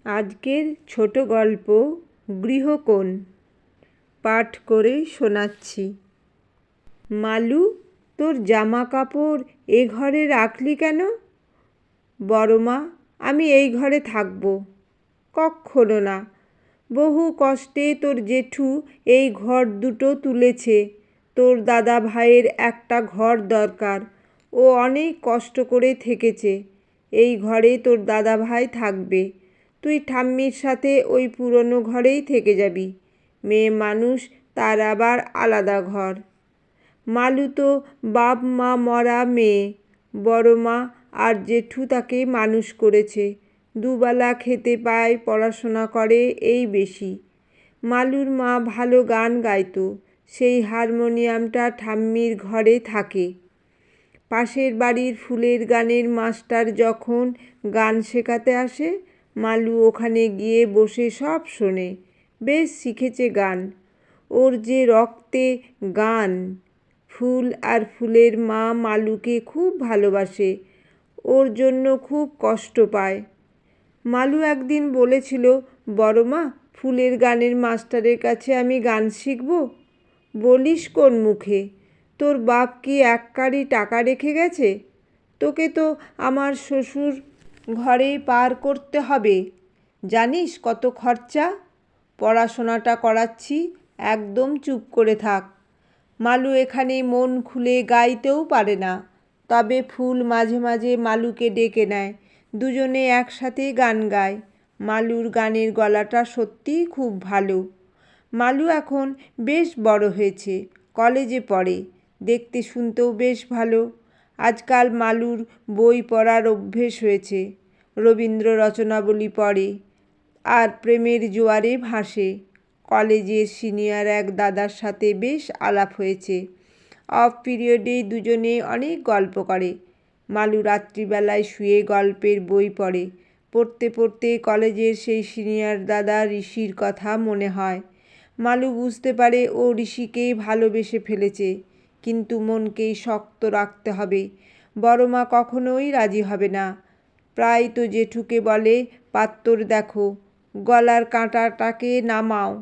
আজকের ছোট গল্প গৃহকোণ পাঠ করে শোনাচ্ছি। মালু, তোর জামা কাপড় এ ঘরে রাখলি কেন? বড়মা, আমি এই ঘরে থাকবো। কক্ষনো না, বহু কষ্টে তোর জেঠু এই ঘর দুটো তুলেছে। তোর দাদা ভাইয়ের একটা ঘর দরকার, ও অনেক কষ্ট করে থেকেছে। এই ঘরে তোর দাদা ভাই থাকবে, তুই ঠাম্মির সাথে ওই পুরনো ঘরেই থেকে যাবি। মেয়ে মানুষ, তার আবার আলাদা ঘর। মালু তো বাপ মা মরা মেয়ে, বড় মা আর জেঠু তাকে মানুষ করেছে। দুবেলা খেতে পায়, পড়াশোনা করে, এই বেশি। মালুর মা ভালো গান গাইতো, সেই হারমোনিয়ামটা ঠাম্মির ঘরে থাকে। পাশের বাড়ির ফুলের গানের মাস্টার যখন গান শেখাতে আসে, মালু ওখানে গিয়ে বসে সব শোনে। বেশ শিখেছে গান, ওর যে রক্তে গান। ফুল আর ফুলের মা মালুকে খুব ভালোবাসে, ওর জন্য খুব কষ্ট পায়। মালু একদিন বলেছিল, বড় মা, ফুলের গানের মাস্টারের কাছে আমি গান শিখব? বলিস কোন মুখে? তোর বাপ কি এক কাড়ি টাকা রেখে গেছে? তোকে তো আমার শ্বশুর ঘরে পার করতে হবে। জানিস কত খরচা? পড়াশোনাটা করাচ্ছি, একদম চুপ করে থাক। মালু এখানে মন খুলে গাইতেও পারে না, তবে ফুল মাঝে মাঝে মালুকে ডেকে নেয়, দুজনে একসাথে গান গায়। মালুর গানের গলাটা সত্যিই খুব ভালো। মালু এখন বেশ বড় হয়েছে, কলেজে পড়ে, দেখতে শুনতেও বেশ ভালো। আজকাল মালুর বই পড়ার অভ্যেস হয়েছে, রবীন্দ্র রচনাবলী পড়ে আর প্রেমের জোয়ারে ভাসে। কলেজের সিনিয়র এক দাদার সাথে বেশ আলাপ হয়েছে। অফ পিরিয়ডে দুজনে অনেক গল্প করে। মালু রাত্রিবেলায় শুয়ে গল্পের বই পড়ে। পড়তে পড়তে কলেজের সেই সিনিয়র দাদা ঋষির কথা মনে হয়। মালু বুঝতে পারে ও ঋষিকে ভালোবেসে ফেলেছে, কিন্তু মনকেই শক্ত রাখতে হবে। বড় মা কখনোই রাজি হবে না। প্রায় তো জেঠুকে বলে, পাত্তর দেখো, গলার কাঁটাটাকে নামাও।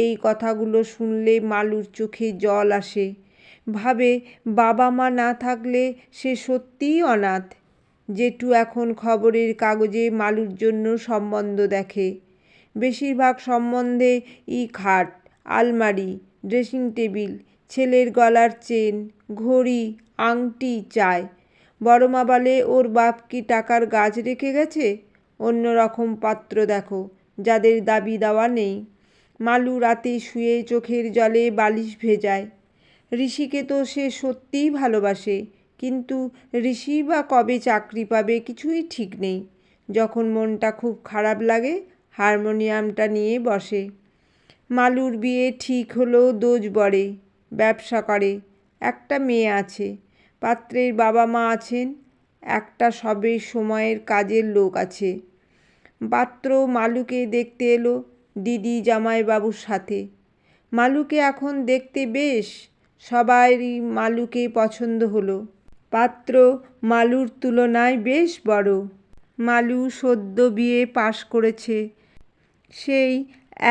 এই কথাগুলো শুনলে মালুর চোখে জল আসে। ভাবে, বাবা মা না থাকলে সে সত্যিই অনাথ। জেঠু এখন খবরের কাগজে মালুর জন্য সম্বন্ধ দেখে। বেশিরভাগ সম্বন্ধে খাট, আলমারি, ড্রেসিং টেবিল, ছেলের গলার চেন, ঘড়ি, আংটি চায়। বড় মা বলে, ওর বাপ কি টাকার গাছ রেখে গেছে? অন্য রকম পাত্র দেখো, যাদের দাবি দাওয়া নেই। মালু রাতে শুয়ে চোখের জলে বালিশ ভেজায়। ঋষিকে তো সে সত্যিই ভালোবাসে, কিন্তু ঋষি বা কবে চাকরি পাবে কিছুই ঠিক নেই। যখন মনটা খুব খারাপ লাগে, হারমোনিয়ামটা নিয়ে বসে। মালুর বিয়ে ঠিক হলো দোজবরে, ব্যবসা করে, একটা মেয়ে আছে। পাত্রের বাবা মা আছেন, একটা সবে সময়ের কাজের লোক আছে। পাত্র মালুকে দেখতে এলো দিদি জামাইবাবুর সাথে। মালুকে এখন দেখতে বেশ, সবারই মালুকে পছন্দ হলো। পাত্র মালুর তুলনায় বেশ বড়। মালু সদ্য বিয়ে পাশ করেছে। সেই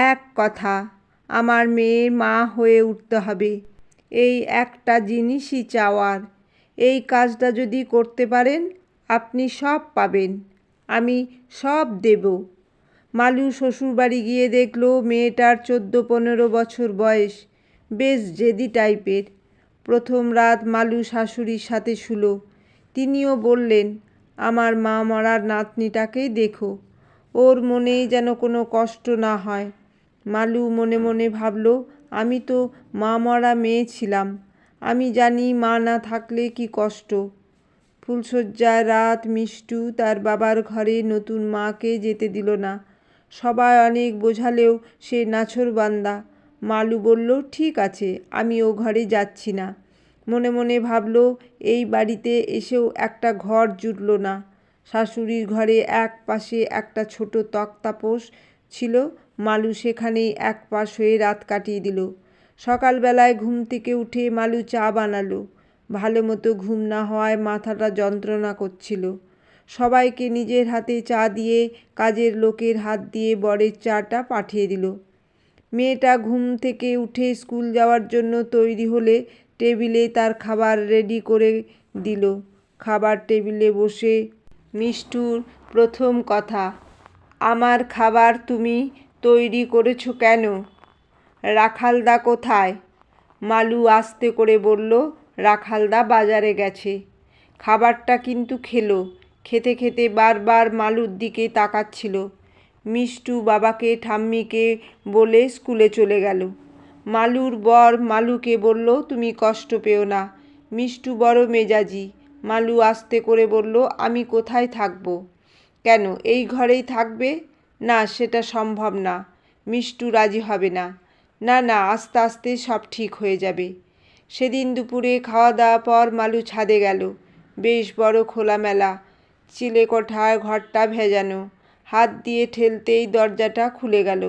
এক কথা, আমার মেয়ের মা হয়ে উঠতে হবে, এই একটা জিনিসই চাওয়ার। এই কাজটা যদি করতে পারেন, আপনি সব পাবেন, আমি সব দেব। মালু শ্বশুরবাড়ি গিয়ে দেখলো মেয়েটার 14-15 বছর বয়স, বেশ জেদি টাইপের। প্রথম রাত মালু শাশুড়ির সাথে শুলো। তিনিও বললেন, আমার মা মরার নাতনিটাকে দেখো, ওর মনে যেন কোনো কষ্ট না হয়। মালু মনে মনে ভাবল, আমি তো মা মরা মেয়ে ছিলাম, আমি জানি মা না থাকলে কি কষ্ট। ফুলশয্যার রাত মিষ্টু তার বাবার ঘরে নতুন মাকে যেতে দিল না। সবাই অনেক বোঝালেও সে নাছোড়বান্দা। মালু বলল, ঠিক আছে, আমি ও ঘরে যাচ্ছি না। মনে মনে ভাবল, এই বাড়িতে এসেও একটা ঘর জুটল না। শাশুড়ির ঘরে এক পাশে একটা ছোট তক্তাপোষ ছিল, মালু সেখানেই এক পাশ হয়ে রাত কাটিয়ে দিল। সকালবেলায় ঘুম থেকে উঠে মালু চা বানালো। ভালো মতো ঘুম না হওয়ায় মাথাটা যন্ত্রণা করছিল। সবাইকে নিজের হাতে চা দিয়ে কাজের লোকের হাত দিয়ে বরের চাটা পাঠিয়ে দিল। মেয়েটা ঘুম থেকে উঠে স্কুল যাওয়ার জন্য তৈরি হলে টেবিলে তার খাবার রেডি করে দিল। খাবার টেবিলে বসে মিষ্টুর প্রথম কথা, আমার খাবার তুমি তৈরি করেছো কেন? রাখালদা কোথায়? মালু আস্তে করে বলল, রাখালদা বাজারে গেছে। খাবারটা কিন্তু খেলো। খেতে খেতে বারবার মালুর দিকে তাকাচ্ছিল। মিষ্টু বাবাকে ঠাম্মিকে বলে স্কুলে চলে গেল। মালুর বর মালুকে বলল, তুমি কষ্ট পেও না। মিষ্টু বড় মেজাজি। মালু আস্তে করে বলল, আমি কোথায় থাকব? কেন, এই ঘরেই থাকবে? না, সেটা সম্ভব না। মিষ্টু রাজি হবে না। না না, আস্তে আস্তে সব ঠিক হয়ে যাবে। সেদিন দুপুরে খাওয়া দাওয়া পর মালু ছাদে গেল। বেশ বড় খোলামেলা। চিলেকোঠার ঘরটা ভেজানো। হাত দিয়ে ঠেলতেই দরজাটা খুলে গেল।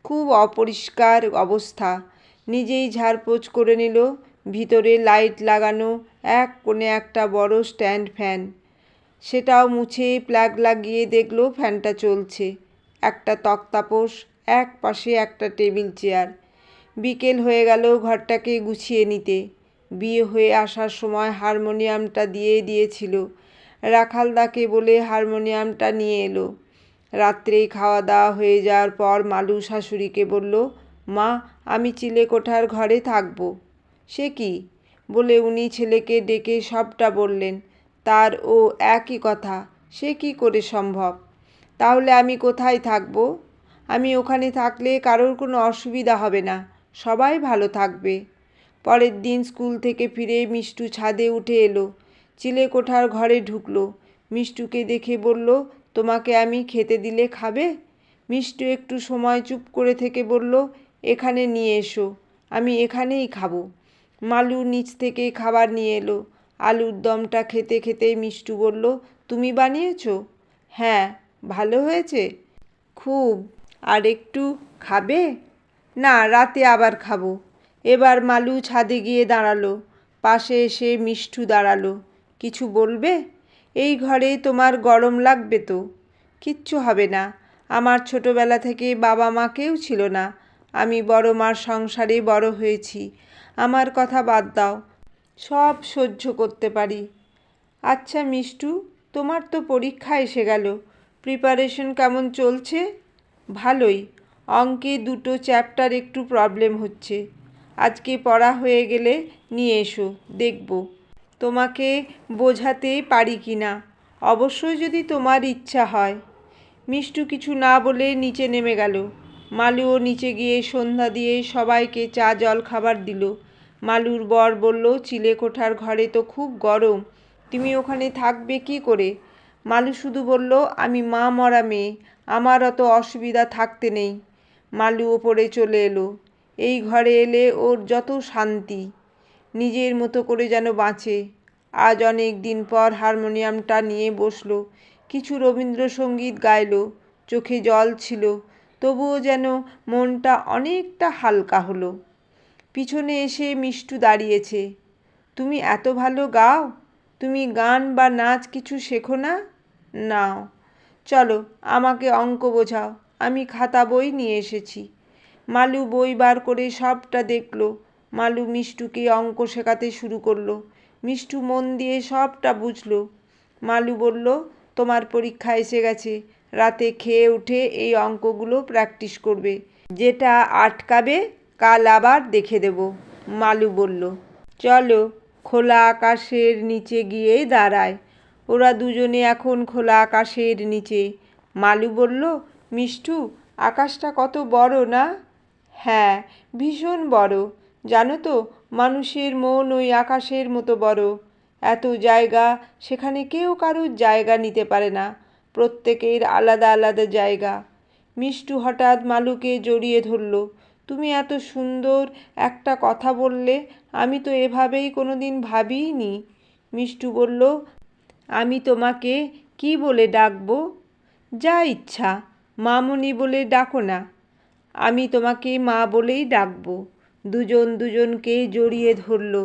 খুব অপরিষ্কার অবস্থা। নিজেই ঝাড়পোছ করে নিল। ভিতরে লাইট লাগানো, এক কোণে একটা বড় স্ট্যান্ড ফ্যান। সেটাও মুছে প্লাগ লাগিয়ে দেখলো ফ্যানটা চলছে। একটা তক্তাপোষ, এক পাশে একটা টেবিল চেয়ার। বিকেল হয়ে গেল ঘরটাকে গুছিয়ে নিতে। বিয়ে হয়ে আসার সময় হারমোনিয়ামটা দিয়ে দিয়েছিল। রাখালদাকে বলে হারমোনিয়ামটা নিয়ে এলো। রাত্রে খাওয়া দাওয়া হয়ে যাওয়ার পর মালু শাশুড়িকে বলল, মা, আমি চিলেকোঠার ঘরে থাকবো। সে কি? বলে উনি ছেলেকে ডেকে সবটা বললেন। তার ও একই কথা, সে কি করে সম্ভব? তাহলে আমি কোথায় থাকবো? আমি ওখানে থাকলে কারোর কোনো অসুবিধা হবে না, সবাই ভালো থাকবে। পরের দিন স্কুল থেকে ফিরে মিষ্টু ছাদে উঠে এলো। চিলেকোঠার ঘরে ঢুকলো। মিষ্টুকে দেখে বলল, তোমাকে আমি খেতে দিলে খাবে? মিষ্টু একটু সময় চুপ করে থেকে বলল, এখানে নিয়ে এসো, আমি এখানেই খাবো। মালু নিচ থেকে খাবার নিয়ে এলো। আলুর দমটা খেতে খেতে মিষ্টু বলল, তুমি বানিয়েছো? হ্যাঁ। ভালো হয়েছে? খুব। আর একটু খাবে? না, রাতে আবার খাবো। এবার মালু ছাদে গিয়ে দাঁড়ালো। পাশে এসে মিষ্টু দাঁড়ালো। কিছু বলবে? এই ঘরে তোমার গরম লাগবে তো? কিচ্ছু হবে না। আমার ছোটবেলা থেকে বাবা মা কেউ ছিল না। আমি বড় মার সংসারে বড় হয়েছি। আমার কথা বাদ দাও, সব সহ্য করতে পারি। আচ্ছা মিষ্টু, তোমার তো পরীক্ষা এসে গেল। প্রিপারেশন কেমন চলছে? ভালোই। অঙ্কে দুটো চ্যাপ্টার একটু প্রবলেম হচ্ছে। আজকে পড়া হয়ে গেলে নিয়ে এসো, দেখব তোমাকে বোঝাতে পারি কি না। অবশ্যই যদি তোমার ইচ্ছা হয়। মিষ্টু কিছু না বলে নিচে নেমে গেল। মালুও নিচে গিয়ে সন্ধ্যা দিয়ে সবাইকে চা জল খাবার দিল। মালুর বর বলল, চিলেকোঠার ঘরে তো খুব গরম, তুমি ওখানে থাকবে কি করে? মালু শুধু বলল, আমি মা মরা মেয়ে, আমার অত অসুবিধা থাকতে নেই। মালু ওপরে চলে এলো। এই ঘরে এলে ওর যত শান্তি, নিজের মতো করে যেন বাঁচে। আজ অনেক দিন পর হারমোনিয়ামটা নিয়ে বসলো। কিছু রবীন্দ্রসঙ্গীত গাইল। চোখে জল ছিল, তবুও যেন মনটা অনেকটা হালকা হলো। পিছনে এসে মিষ্টু দাঁড়িয়েছে। তুমি এত ভালো গাও, তুমি গান বা নাচ কিছু শেখো না? নাও, চলো আমাকে অঙ্ক বোঝাও, আমি খাতা বই নিয়ে এসেছি। মালু বই বার করে সবটা দেখলো। মালু মিষ্টুকে অঙ্ক শেখাতে শুরু করলো। মিষ্টু মন দিয়ে সবটা বুঝলো। মালু বলল, তোমার পরীক্ষা এসে গেছে, রাতে খেয়ে উঠে এই অঙ্কগুলো প্র্যাকটিস করবে। যেটা আটকাবে কাল আবার দেখে দেব। মালু বলল, চলো খোলা আকাশের নিচে গিয়ে দাঁড়ায়। ওরা দুজনে এখন খোলা আকাশের নিচে। মালু বলল, মিষ্টু, আকাশটা কত বড় না? হ্যাঁ, ভীষণ বড়। জানো তো, মানুষের মন ওই আকাশের মতো বড়। এত জায়গা, সেখানে কেউ কারুর জায়গা নিতে পারে না। প্রত্যেকের আলাদা আলাদা জায়গা। মিষ্টু হঠাৎ মালুকে জড়িয়ে ধরল। তুমি এত সুন্দর একটা কথা বললে, আমি তো এভাবেই কোনোদিন ভাবিইনি। মিষ্টু বলল, আমি তোমাকে কি বলে ডাকবো? যা ইচ্ছা, মামুনি বলে ডাকো না। আমি তোমাকে মা বলেই ডাকবো। দুজন দুজনকে জড়িয়ে ধরল।